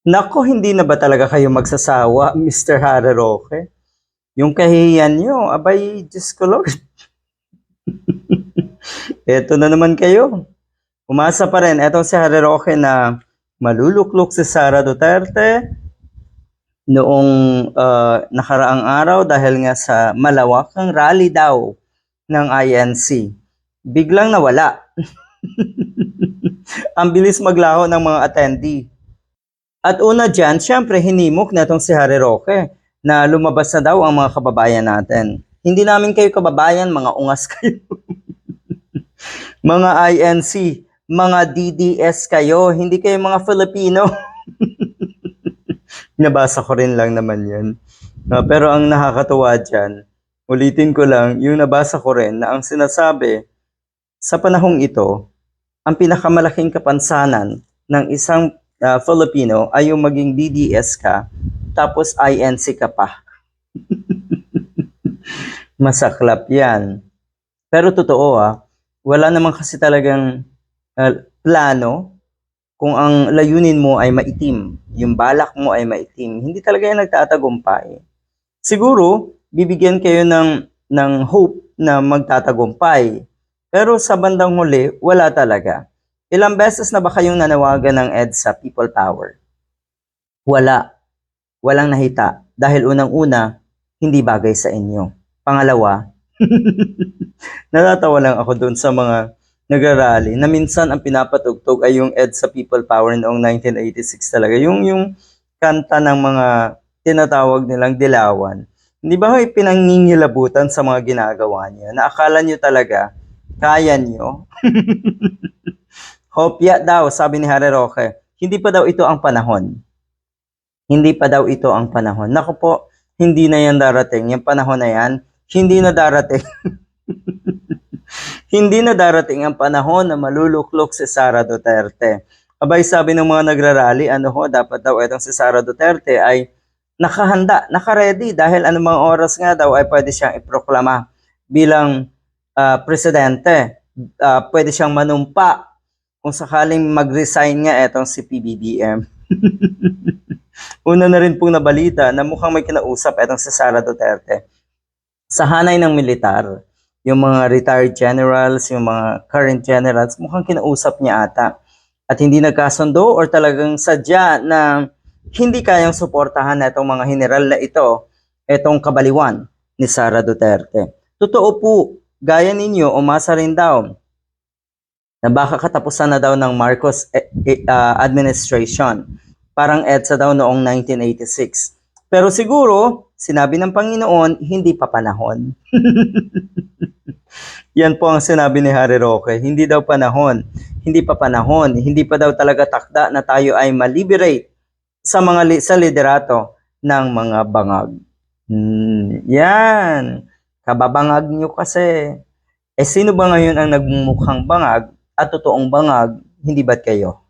Naku, hindi na ba talaga kayo magsasawa, Mr. Harry Roque? Yung kahihiyan nyo, abay, Diyos ko Lord. Eto na naman kayo. Umasa pa rin. Etong si Harry Roque na maluluklok si Sara Duterte noong nakaraang araw dahil nga sa malawakang rally daw ng INC. Biglang nawala. Ang bilis maglaho ng mga attendee. At una dyan, syempre hinimok na itong si Harry Roque na lumabas na daw ang mga kababayan natin. Hindi namin kayo kababayan, mga ungas kayo. Mga INC, mga DDS kayo, hindi kayo mga Filipino. Nabasa ko rin lang naman yan. Pero ang nakakatuwa dyan, ulitin ko lang, yung nabasa ko rin na ang sinasabi, sa panahong ito, ang pinakamalaking kapansanan ng isang Filipino ay yung maging DDS ka, tapos INC ka pa. Masaklap yan. Pero totoo wala naman kasi talagang plano kung ang layunin mo ay maitim, yung balak mo ay maitim, hindi talaga yan nagtatagumpay. Siguro, bibigyan kayo ng hope na magtatagumpay. Pero sa bandang huli, wala talaga. Ilang beses na ba kayong nanawagan ng EDSA People Power? Wala. Walang nahita. Dahil unang-una, hindi bagay sa inyo. Pangalawa, natatawa lang ako doon sa mga nagrarally na minsan ang pinapatugtog ay yung EDSA People Power noong 1986 talaga. Yung kanta ng mga tinatawag nilang dilawan. Hindi ba kayo pinangingilabutan sa mga ginagawa niyo? Na akala niyo talaga, kaya niyo? Hopya daw, sabi ni Harry Roque. Hindi pa daw ito ang panahon. Hindi pa daw ito ang panahon. Naku po, hindi na yan darating. Yung panahon na yan, hindi na darating. Hindi na darating ang panahon na maluluklok si Sara Duterte. Abay, sabi ng mga nagrarally, dapat daw itong si Sara Duterte ay nakahanda, nakaredy dahil anumang oras nga daw ay pwede siyang iproklama bilang presidente. Pwede siyang manumpa kung sakaling mag-resign nga etong si PBBM. Una na rin pong nabalita na mukhang may kinausap etong si Sara Duterte sa hanay ng militar. Yung mga retired generals, yung mga current generals, mukhang kinausap niya ata. At hindi nagkasundo or talagang sadya na hindi kayang suportahan na itong mga general na ito, itong kabaliwan ni Sara Duterte. Totoo po, gaya ninyo, umasa rin daw na baka katapusan na daw ng Marcos administration. Parang EDSA daw noong 1986. Pero siguro, sinabi ng Panginoon, hindi pa panahon. Yan po ang sinabi ni Harry Roque. Hindi daw panahon. Hindi pa panahon. Hindi pa daw talaga takda na tayo ay maliberate sa liderato ng mga bangag. Yan. Kababangag nyo kasi. Sino ba ngayon ang nagmumukhang bangag at totoong bangag? Hindi ba't kayo?